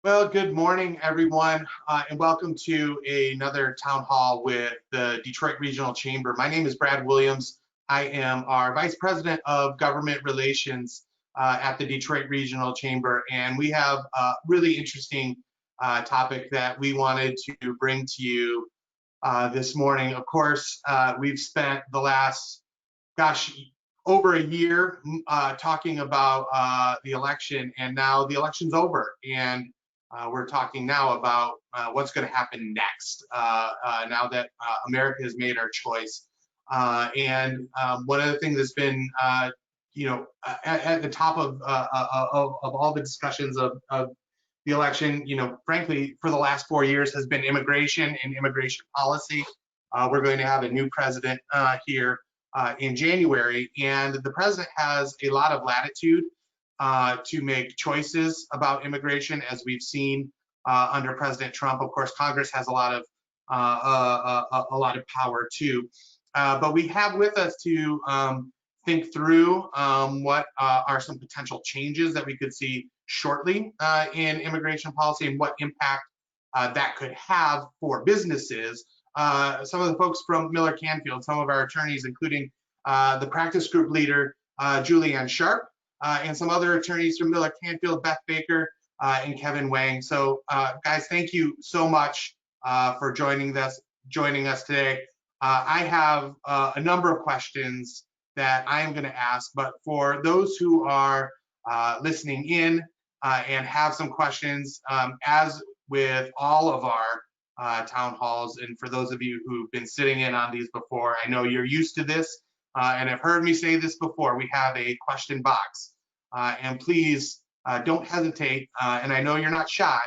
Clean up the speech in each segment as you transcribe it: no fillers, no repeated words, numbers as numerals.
Well, good morning, everyone, and welcome to another town hall with the Detroit Regional Chamber. My name is Brad Williams. I am our Vice President of Government Relations at the Detroit Regional Chamber, and we have a really interesting topic that we wanted to bring to you this morning. Of course, we've spent the last, over a year talking about the election, and now the election's over, and we're talking now about what's going to happen next now that America has made our choice. One of the things that's been, at the top of all the discussions of the election, frankly, for the last 4 years has been immigration and immigration policy. We're going to have a new president here in January, and the president has a lot of latitude to make choices about immigration, as we've seen under President Trump. Of course, Congress has a lot of power too. But we have with us to think through what are some potential changes that we could see shortly in immigration policy and what impact that could have for businesses. Some of the folks from Miller Canfield, some of our attorneys, including the practice group leader, Julianne Sharp, and some other attorneys from Miller Canfield, Beth Baker, and Kevin Wang. So guys, thank you so much for joining us today. I have a number of questions that I am going to ask, but for those who are listening in and have some questions, as with all of our town halls, and for those of you who've been sitting in on these before, I know you're used to this and have heard me say this before. We have a question box. And please don't hesitate, and I know you're not shy,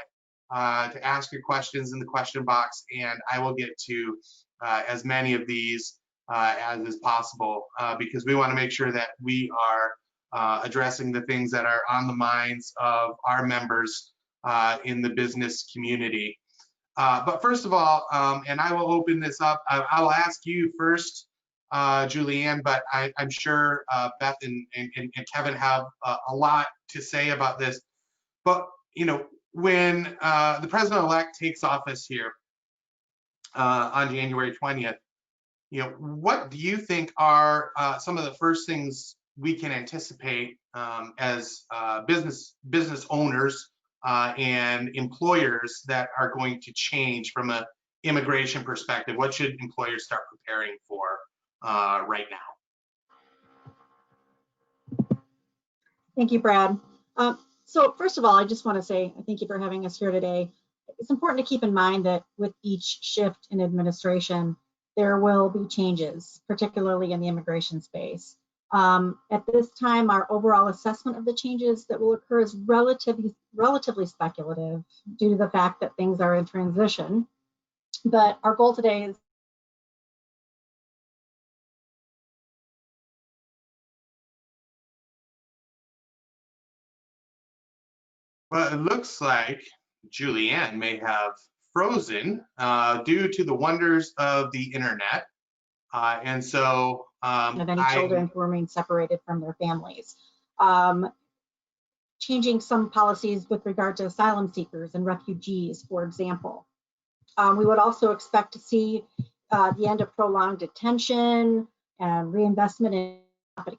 to ask your questions in the question box, and I will get to as many of these as is possible, because we want to make sure that we are addressing the things that are on the minds of our members in the business community. But first of all, and I will open this up, I will ask you first, Julianne, but I'm sure Beth and Kevin have a lot to say about this. But when the president-elect takes office here on January 20th, what do you think are some of the first things we can anticipate as business owners and employers that are going to change from an immigration perspective? What should employers start preparing for right now? Thank you, Brad. So first of all, I just want to say thank you for having us here today. It's important to keep in mind that with each shift in administration, there will be changes, particularly in the immigration space. At this time, our overall assessment of the changes that will occur is relatively speculative due to the fact that things are in transition. But our goal today is well, it looks like Julianne may have frozen due to the wonders of the internet. And so of any children who remain separated from their families. Changing some policies with regard to asylum seekers and refugees, for example. We would also expect to see the end of prolonged detention and reinvestment in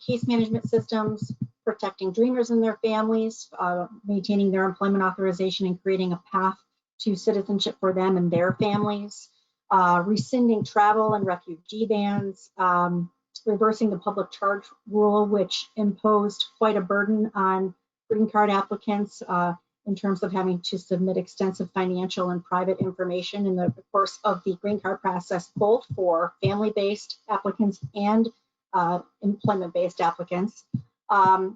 case management systems, protecting Dreamers and their families, maintaining their employment authorization and creating a path to citizenship for them and their families, rescinding travel and refugee bans, reversing the public charge rule, which imposed quite a burden on green card applicants in terms of having to submit extensive financial and private information in the course of the green card process, both for family-based applicants and employment-based applicants. An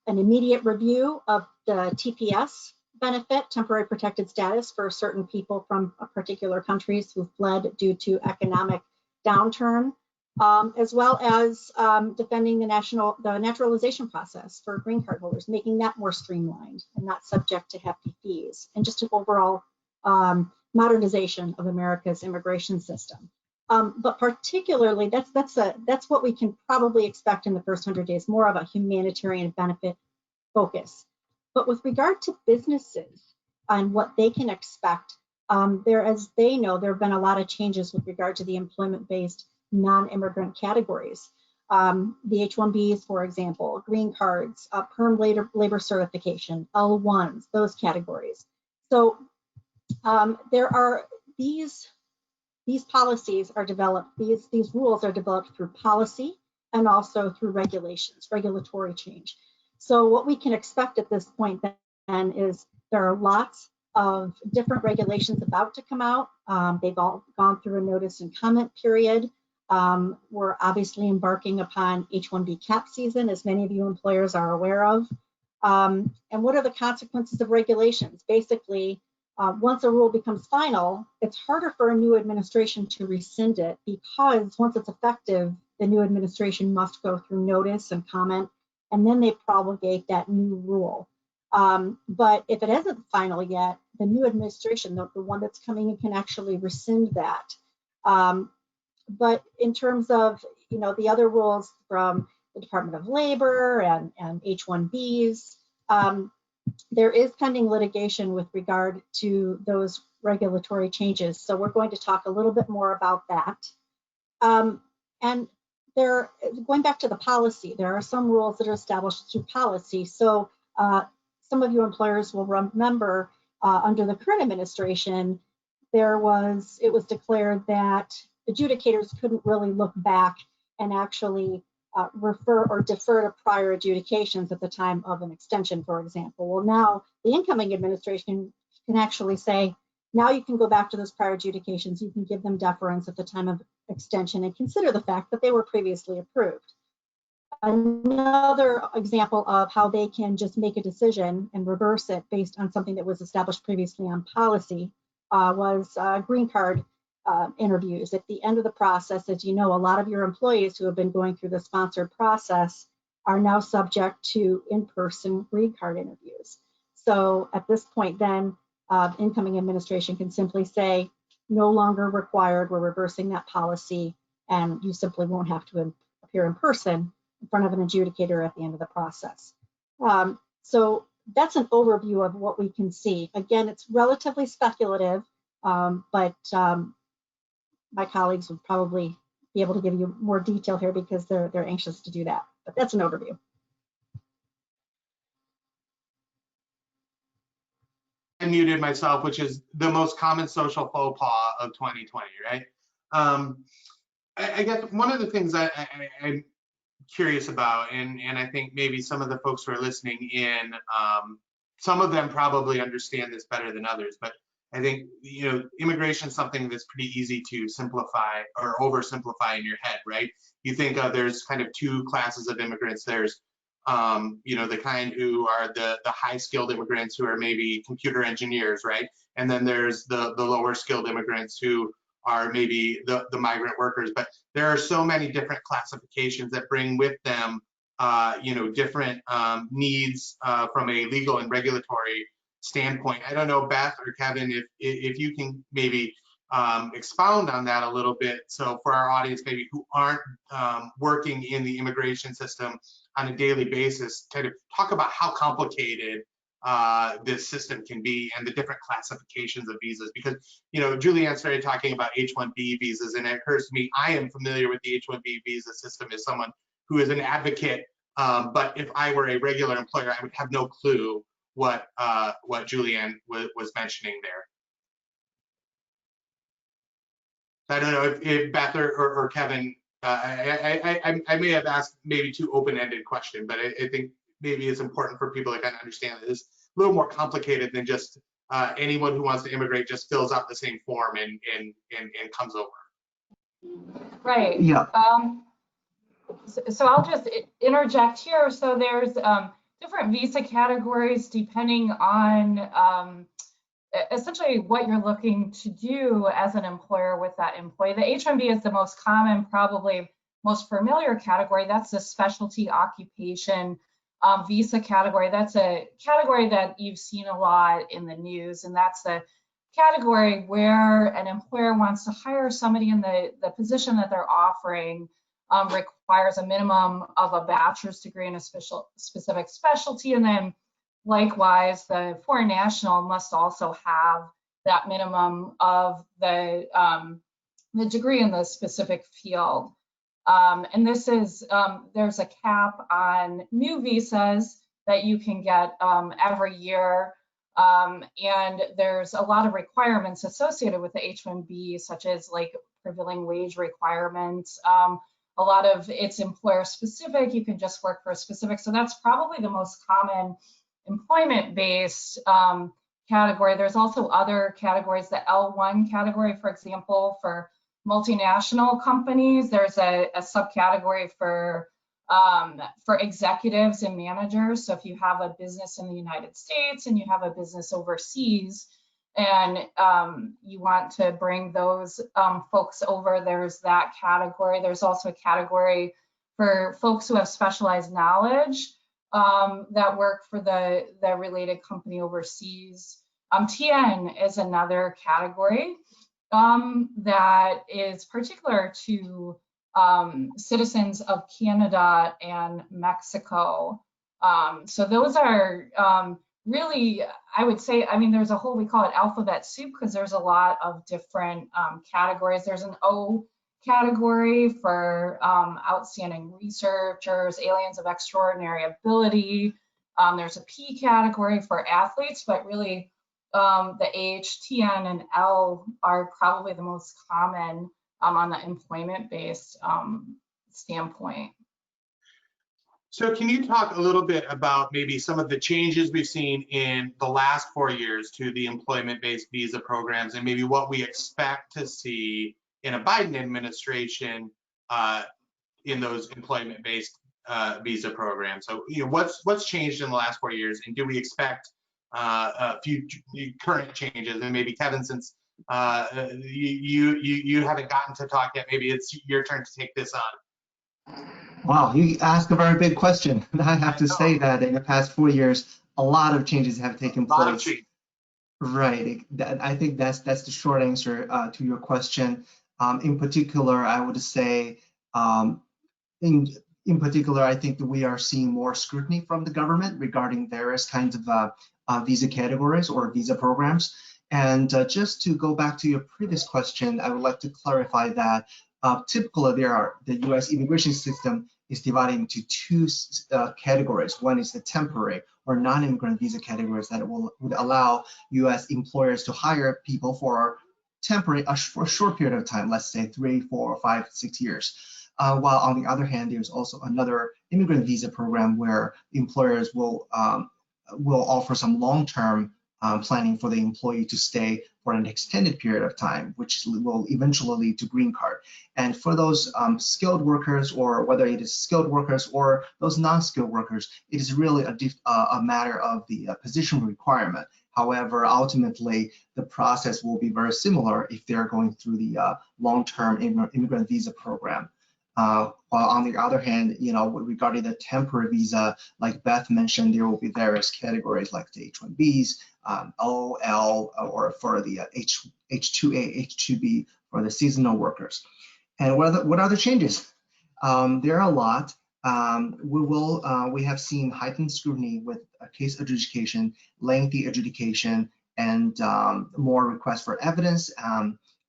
immediate review of the TPS benefit, temporary protected status, for certain people from particular countries who fled due to economic downturn, as well as defending the naturalization process for green card holders, making that more streamlined and not subject to hefty fees, and just an overall modernization of America's immigration system. But particularly, that's what we can probably expect in the first 100 days, more of a humanitarian benefit focus. But with regard to businesses, on what they can expect. As they know, there have been a lot of changes with regard to the employment-based non-immigrant categories. The H-1Bs, for example, green cards, perm labor certification, L-1s, those categories. So there are these policies are developed, these rules are developed through policy and also through regulations, regulatory change. So what we can expect at this point then is there are lots of different regulations about to come out. They've all gone through a notice and comment period. We're obviously embarking upon H-1B cap season, as many of you employers are aware of. And what are the consequences of regulations? Basically, once a rule becomes final, it's harder for a new administration to rescind it, because once it's effective, the new administration must go through notice and comment, and then they promulgate that new rule. But if it isn't final yet, the new administration, the one that's coming in, can actually rescind that. But in terms of, the other rules from the Department of Labor and H-1Bs, there is pending litigation with regard to those regulatory changes. So we're going to talk a little bit more about that. And going back to the policy, there are some rules that are established through policy. So some of you employers will remember under the current administration, it was declared that adjudicators couldn't really look back and actually refer or defer to prior adjudications at the time of an extension, for example. Well, now the incoming administration can actually say, now you can go back to those prior adjudications, you can give them deference at the time of extension and consider the fact that they were previously approved. Another example of how they can just make a decision and reverse it based on something that was established previously on policy was green card interviews. At the end of the process, as you know, a lot of your employees who have been going through the sponsored process are now subject to in-person green card interviews. So at this point then, incoming administration can simply say, no longer required, we're reversing that policy, and you simply won't have to appear in person in front of an adjudicator at the end of the process. So that's an overview of what we can see. Again, it's relatively speculative, but my colleagues would probably be able to give you more detail here because they're anxious to do that. But that's an overview. I muted myself, which is the most common social faux pas of 2020, right? I guess one of the things I'm curious about, and I think maybe some of the folks who are listening in, some of them probably understand this better than others, but I think, immigration is something that's pretty easy to simplify or oversimplify in your head, right? You think there's kind of two classes of immigrants. There's, the kind who are the high skilled immigrants who are maybe computer engineers, right? And then there's the lower skilled immigrants who are maybe the migrant workers. But there are so many different classifications that bring with them, different needs from a legal and regulatory standpoint. I don't know, Beth or Kevin, if you can maybe expound on that a little bit. So for our audience, maybe who aren't working in the immigration system on a daily basis, kind of talk about how complicated this system can be and the different classifications of visas. Because, Julianne started talking about H-1B visas, and it occurs to me, I am familiar with the H-1B visa system as someone who is an advocate, but if I were a regular employer, I would have no clue what Julianne was mentioning there. I don't know if Beth or Kevin, I may have asked maybe too open-ended question, but I think maybe it's important for people to kind of understand that it's a little more complicated than just anyone who wants to immigrate just fills out the same form and comes over. Right. Yeah. So I'll just interject here. So there's different visa categories depending on essentially what you're looking to do as an employer with that employee. The H-1B is the most common, probably most familiar category. That's the specialty occupation visa category. That's a category that you've seen a lot in the news, and that's the category where an employer wants to hire somebody in the position that they're offering requires a minimum of a bachelor's degree in a specific specialty, and then likewise, the foreign national must also have that minimum of the degree in the specific field. And this is, there's a cap on new visas that you can get every year. And there's a lot of requirements associated with the H-1B, such as like prevailing wage requirements. A lot of it's employer specific. You can just work for a specific. So that's probably the most common employment-based category. There's also other categories, the L1 category, for example, for multinational companies. There's a subcategory for executives and managers. So if you have a business in the United States and you have a business overseas, and you want to bring those folks over, there's that category. There's also a category for folks who have specialized knowledge that work for the related company overseas. TN is another category that is particular to citizens of Canada and Mexico. So those are really, I would say, I mean, there's a whole, we call it alphabet soup, because there's a lot of different categories. There's an O category for outstanding researchers, aliens of extraordinary ability. There's a P category for athletes, but really the H, TN, and L are probably the most common on the employment-based standpoint. So can you talk a little bit about maybe some of the changes we've seen in the last 4 years to the employment-based visa programs, and maybe what we expect to see in a Biden administration in those employment-based visa programs? So, you know, what's changed in the last 4 years, and do we expect a few current changes? And maybe Kevin, since you haven't gotten to talk yet, maybe it's your turn to take this on. Wow, you ask a very big question. I have to say that in the past 4 years, a lot of changes have taken place. Right. I think that's the short answer to your question. In particular, I would say, in particular, I think that we are seeing more scrutiny from the government regarding various kinds of visa categories or visa programs. And just to go back to your previous question, I would like to clarify that typically the U.S. immigration system is divided into two categories. One is the temporary or non-immigrant visa categories that would allow U.S. employers to hire people for for a short period of time, let's say 3, 4, 5, 6 years. While on the other hand, there's also another immigrant visa program where employers will offer some long-term planning for the employee to stay for an extended period of time, which will eventually lead to green card. And for those skilled workers, or whether it is skilled workers or those non-skilled workers, it is really a matter of the position requirement. However, ultimately, the process will be very similar if they're going through the long-term immigrant visa program. While on the other hand, you know, regarding the temporary visa, like Beth mentioned, there will be various categories like the H-1Bs, O, L, or for the H-2A, H-2B for the seasonal workers. And what are the changes? There are a lot. We have seen heightened scrutiny with case adjudication, lengthy adjudication, and more requests for evidence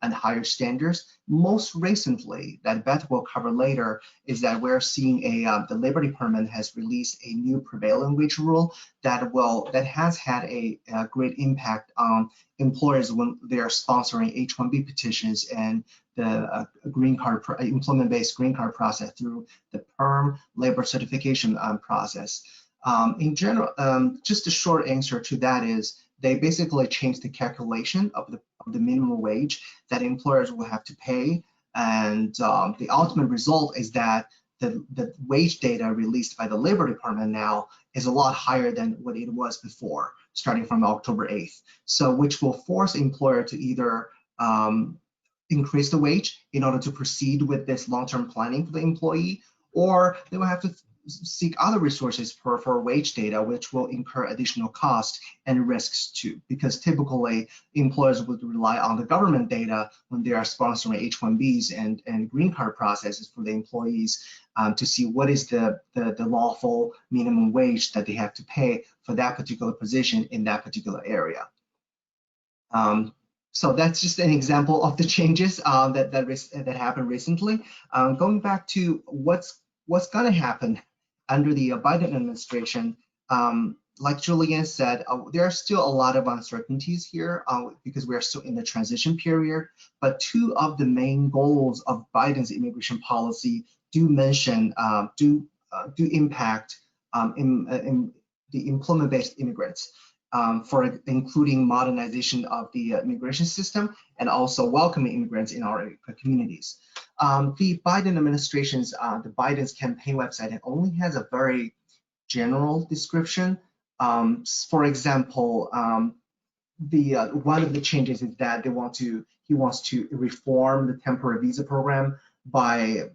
and higher standards. Most recently, that Beth will cover later, is that we're seeing the Labor Department has released a new prevailing wage rule that has had a great impact on employers when they are sponsoring H-1B petitions and the employment-based green card process through the PERM labor certification process. In general, just a short answer to that is they basically changed the calculation of the minimum wage that employers will have to pay, and the ultimate result is that the wage data released by the Labor Department now is a lot higher than what it was before, starting from October 8th. So which will force employer to either increase the wage in order to proceed with this long-term planning for the employee, or they will have to seek other resources for wage data, which will incur additional costs and risks too, because typically employers would rely on the government data when they are sponsoring H-1Bs and green card processes for the employees to see what is the lawful minimum wage that they have to pay for that particular position in that particular area. So that's just an example of the changes that happened recently. Going back to what's going to happen under the Biden administration, like Julian said, there are still a lot of uncertainties here because we are still in the transition period. But two of the main goals of Biden's immigration policy do mention, do impact in the employment-based immigrants. For including modernization of the immigration system and also welcoming immigrants in our communities. The Biden administration's, the Biden's campaign website, it only has a very general description. For example, one of the changes is that he wants to reform the temporary visa program by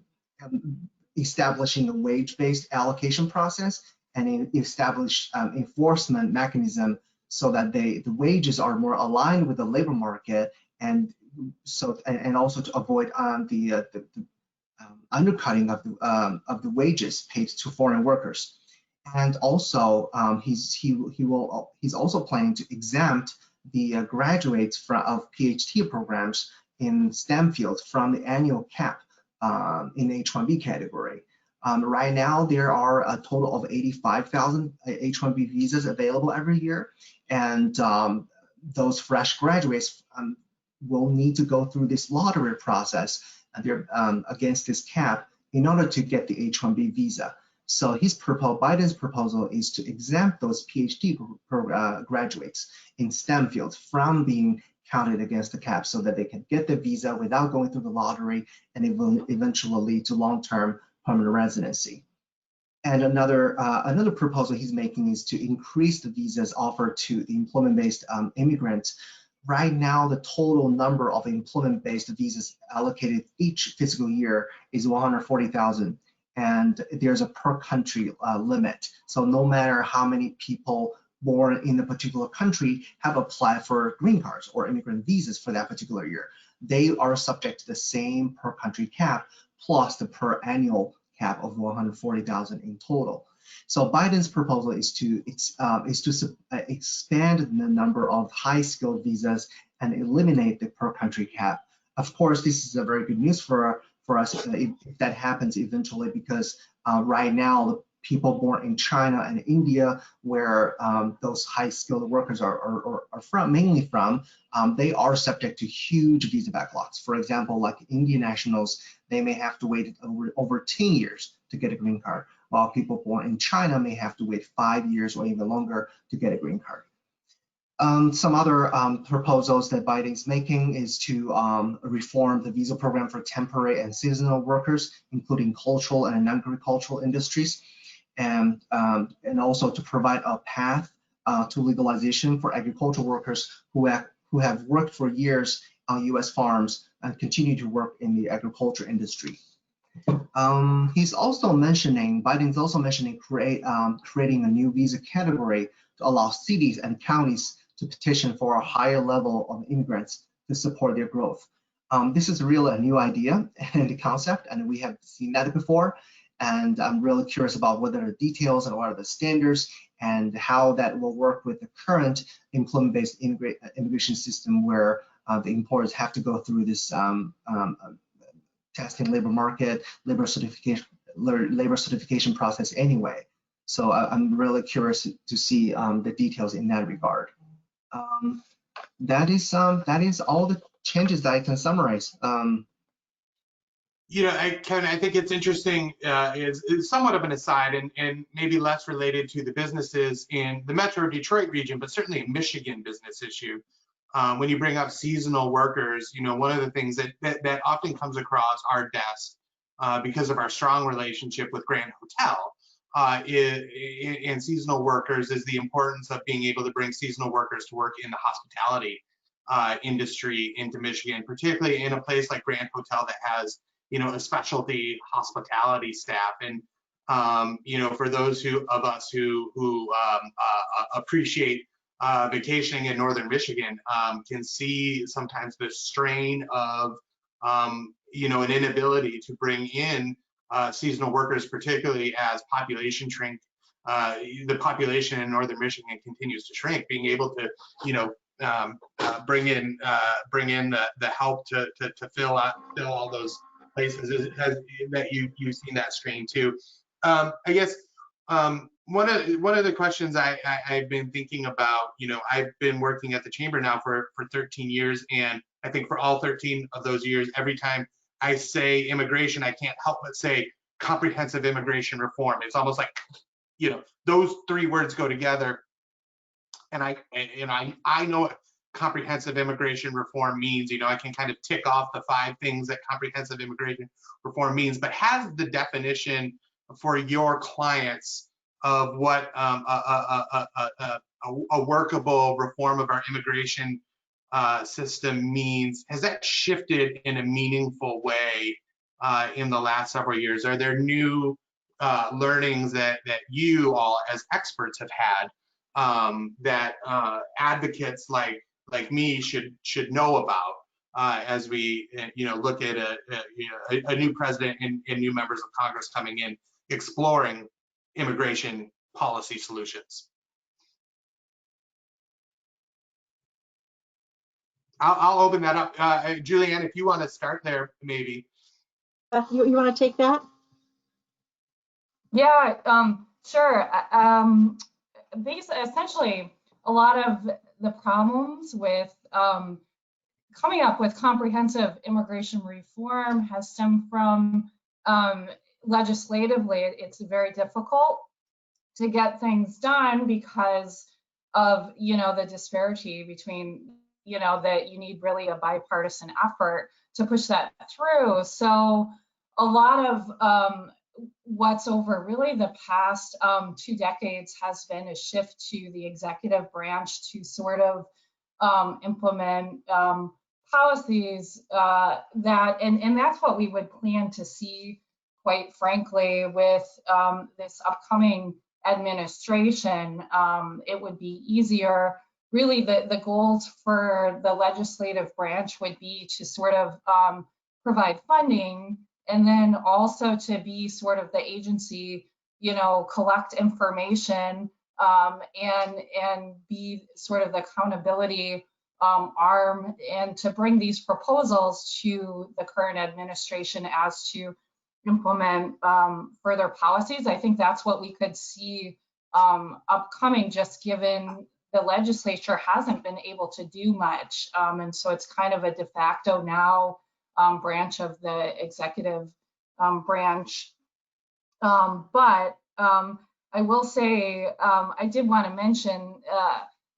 establishing a wage-based allocation process and establish enforcement mechanism so that the wages are more aligned with the labor market, and also to avoid the undercutting of the wages paid to foreign workers. And also he's also planning to exempt the graduates of PhD programs in STEM fields from the annual cap in H-1B category. Right now, there are a total of 85,000 H-1B visas available every year, and those fresh graduates will need to go through this lottery process against this cap in order to get the H-1B visa. So Biden's proposal is to exempt those PhD graduates in STEM fields from being counted against the cap so that they can get the visa without going through the lottery, and it will eventually lead to long-term permanent residency. And another proposal he's making is to increase the visas offered to the employment-based immigrants. Right now, the total number of employment-based visas allocated each fiscal year is 140,000, and there's a per country limit. So no matter how many people born in a particular country have applied for green cards or immigrant visas for that particular year, they are subject to the same per country cap plus the per annual cap of 140,000 in total. So Biden's proposal is to expand the number of high-skilled visas and eliminate the per country cap. Of course, this is a very good news for us if that happens eventually, because right now the people born in China and India, where those high-skilled workers are mainly from, they are subject to huge visa backlogs. For example, like Indian nationals, they may have to wait over 10 years to get a green card, while people born in China may have to wait 5 years or even longer to get a green card. Some other proposals that Biden's making is to reform the visa program for temporary and seasonal workers, including cultural and non-agricultural industries, and also to provide a path to legalization for agricultural workers who have worked for years on U.S. farms and continue to work in the agriculture industry. Biden's also mentioning creating a new visa category to allow cities and counties to petition for a higher level of immigrants to support their growth. This is really a new idea and the concept, and we have seen that before. And I'm really curious about what are the details and what are the standards and how that will work with the current employment-based immigration system, where the employers have to go through this testing labor market, labor certification process anyway. So I'm really curious to see the details in that regard. That is all the changes that I can summarize. Kevin, I think it's interesting, is somewhat of an aside and maybe less related to the businesses in the Metro Detroit region, but certainly a Michigan business issue. When you bring up seasonal workers, one of the things that often comes across our desk because of our strong relationship with Grand Hotel in seasonal workers is the importance of being able to bring seasonal workers to work in the hospitality industry into Michigan, particularly in a place like Grand Hotel that has a specialty hospitality staff. And For those of us who appreciate vacationing in northern Michigan, can see sometimes the strain of an inability to bring in seasonal workers, particularly as population shrink. The population in northern Michigan continues to shrink. Being able to, bring in the help to fill all those places that you've seen that strain too. I guess one of the questions I've been thinking about, I've been working at the chamber now for 13 years, and I think for all 13 of those years, every time I say immigration, I can't help but say comprehensive immigration reform. It's almost like, those three words go together, and I know what comprehensive immigration reform means. I can kind of tick off the 5 things that comprehensive immigration reform means, but has the definition for your clients of what a workable reform of our immigration system means, has that shifted in a meaningful way in the last several years? Are there new learnings that you all as experts have had that advocates like me should know about as we look at a new president and new members of Congress coming in exploring immigration policy solutions? I'll open that up. Julianne, if you want to start there, maybe. You want to take that? Yeah, sure. Essentially, a lot of the problems with coming up with comprehensive immigration reform has stemmed from legislatively, it's very difficult to get things done because of, the disparity between, that you need really a bipartisan effort to push that through. So a lot of what's over really the past 2 decades has been a shift to the executive branch to sort of implement policies and that's what we would plan to see, quite frankly, with this upcoming administration. It would be easier. Really, the goals for the legislative branch would be to sort of provide funding, and then also to be sort of the agency, collect information and be sort of the accountability arm, and to bring these proposals to the current administration as to implement further policies. I think that's what we could see upcoming, just given the legislature hasn't been able to do much. And so it's kind of a de facto now branch of the executive branch. But I will say, I did want to mention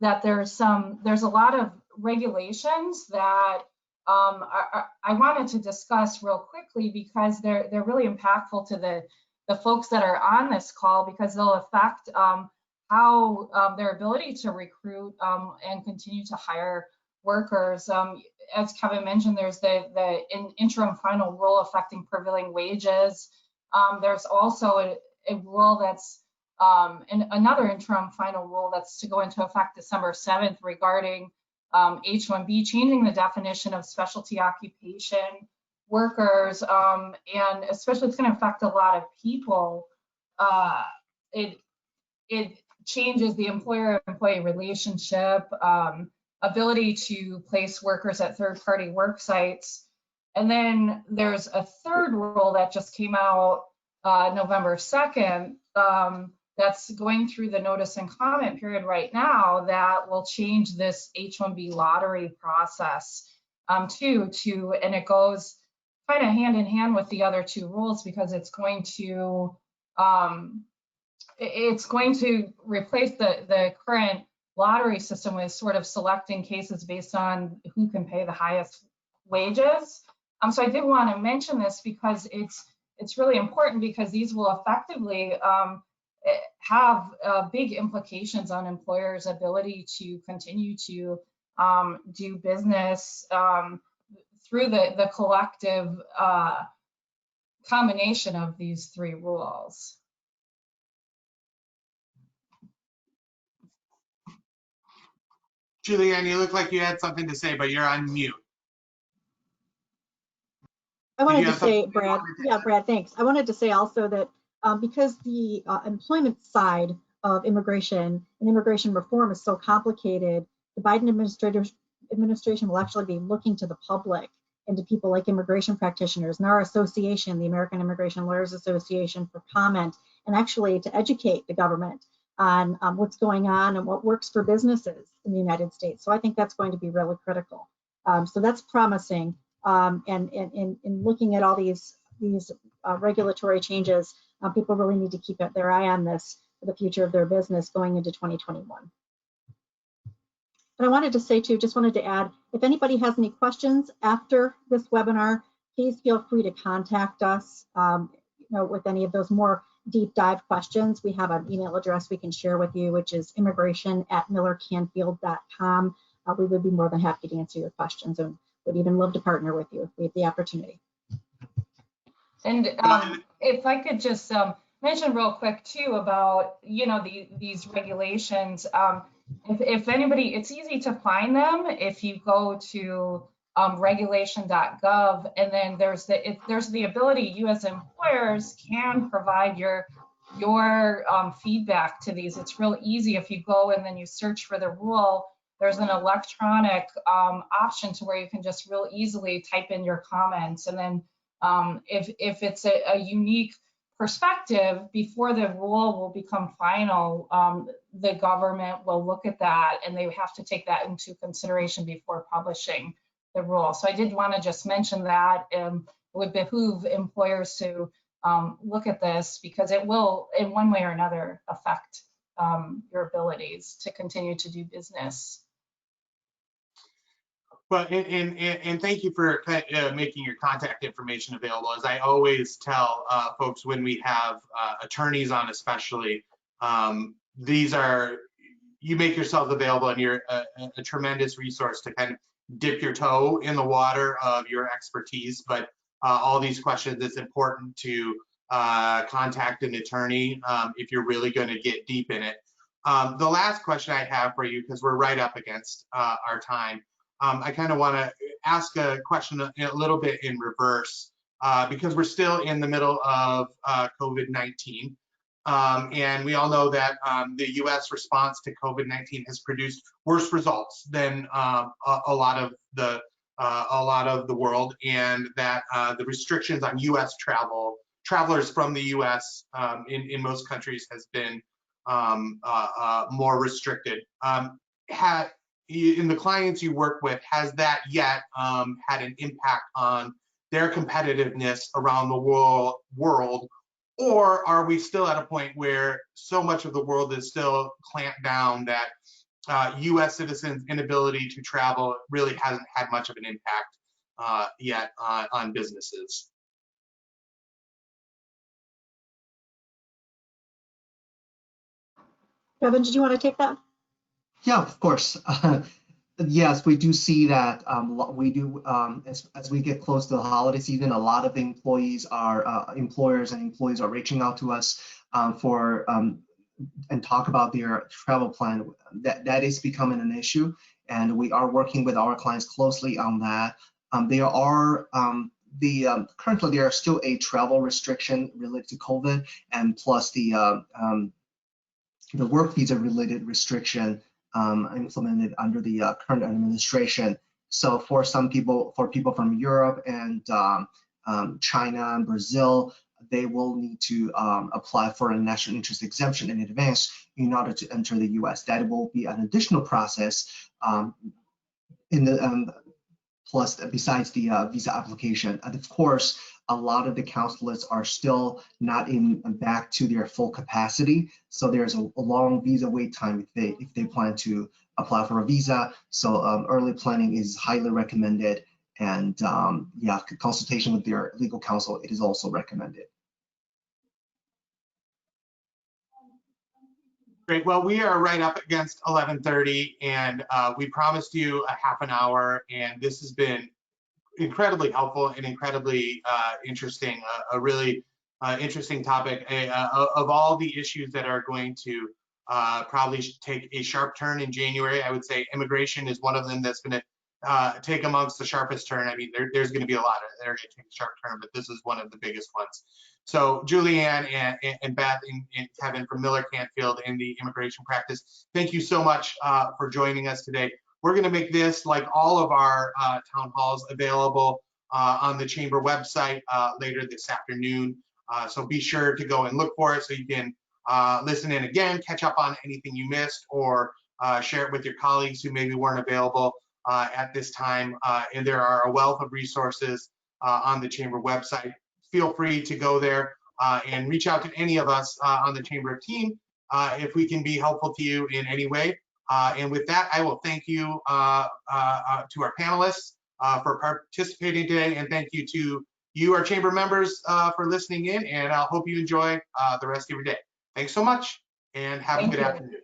that there's a lot of regulations that I wanted to discuss real quickly, because they're really impactful to the folks that are on this call, because they'll affect how their ability to recruit and continue to hire workers. As Kevin mentioned, there's the interim final rule affecting prevailing wages. There's also a rule that's another interim final rule that's to go into effect December 7th regarding H-1B, changing the definition of specialty occupation workers, and especially it's going to affect a lot of people. It changes the employer-employee relationship, ability to place workers at third-party work sites. And then there's a third rule that just came out November 2nd that's going through the notice and comment period right now that will change this H-1B lottery process too, and it goes kind of hand in hand with the other 2 rules, because it's going to replace the current lottery system with sort of selecting cases based on who can pay the highest wages. So I did want to mention this because it's really important, because these will effectively have big implications on employers' ability to continue to do business through the collective combination of these 3 rules. Julianne, you look like you had something to say, but you're on mute. I wanted you to have say, something you Brad, wanted to yeah, add? Brad, thanks. I wanted to say also that because the employment side of immigration and immigration reform is so complicated, the Biden administration will actually be looking to the public and to people like immigration practitioners and our association, the American Immigration Lawyers Association, for comment and actually to educate the government on what's going on and what works for businesses in the United States. So I think that's going to be really critical. So that's promising. And in looking at all these regulatory changes, people really need to keep their eye on this for the future of their business going into 2021. And I wanted to say too, just wanted to add, if anybody has any questions after this webinar, please feel free to contact us with any of those more deep dive questions. We have an email address we can share with you, which is immigration@millercanfield.com. We would be more than happy to answer your questions and would even love to partner with you if we have the opportunity. And if I could just mention real quick too about, these regulations. If anybody, it's easy to find them if you go to regulation.gov, and then there's the ability you as employers can provide your feedback to these. It's real easy if you go and then you search for the rule. There's an electronic option to where you can just real easily type in your comments, and then if it's a unique perspective, before the rule will become final, the government will look at that and they have to take that into consideration before publishing the rule. So I did want to just mention that it would behoove employers to look at this, because it will in one way or another affect your abilities to continue to do business. Well, and thank you for making your contact information available. As I always tell folks when we have attorneys on, especially, you make yourself available, and you're a tremendous resource to kind of dip your toe in the water of your expertise. But all these questions, it's important to contact an attorney if you're really going to get deep in it. The last question I have for you, because we're right up against our time, I kind of want to ask a question a little bit in reverse, because we're still in the middle of COVID-19. And we all know that the U.S. response to COVID-19 has produced worse results than a lot of the world, and that the restrictions on U.S. travelers from the U.S. in most countries has been more restricted. In the clients you work with, has that yet had an impact on their competitiveness around the world, or are we still at a point where so much of the world is still clamped down that U.S. citizens' inability to travel really hasn't had much of an impact yet on businesses? Kevin, did you want to take that? Yeah, of course. Yes, we do see that we do as we get close to the holiday season, a lot of employers and employees are reaching out to us for and talk about their travel plan. That is becoming an issue, and we are working with our clients closely on that. Currently there are still a travel restriction related to COVID, and plus the work visa related restriction implemented under the current administration. So for people from Europe and China and Brazil, they will need to apply for a national interest exemption in advance in order to enter the U.S. That will be an additional process plus besides the visa application. And of course, a lot of the consulates are still not back to their full capacity, so there's a long visa wait time if they plan to apply for a visa. So early planning is highly recommended, and yeah, consultation with their legal counsel, it is also recommended. Great. Well, we are right up against 11:30, and we promised you a half an hour, and this has been incredibly helpful and incredibly interesting, a really interesting topic. Of all the issues that are going to probably should take a sharp turn in January. I would say immigration is one of them that's going to take amongst the sharpest turn. I mean, there's going to be a lot of that are going to take a sharp turn, but this is one of the biggest ones. So Julianne and Beth and Kevin from Miller Canfield in the immigration practice, thank you so much for joining us today. We're going to make this, like all of our town halls, available on the chamber website later this afternoon. So be sure to go and look for it so you can listen in again, catch up on anything you missed, or share it with your colleagues who maybe weren't available at this time. And there are a wealth of resources on the chamber website. Feel free to go there and reach out to any of us on the chamber team if we can be helpful to you in any way. And with that, I will thank you to our panelists for participating today, and thank you to you, our chamber members, for listening in, and I hope you enjoy the rest of your day. Thanks so much, and have a good afternoon.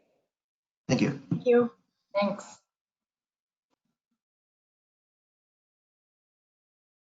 Thank you. Thank you. Thanks.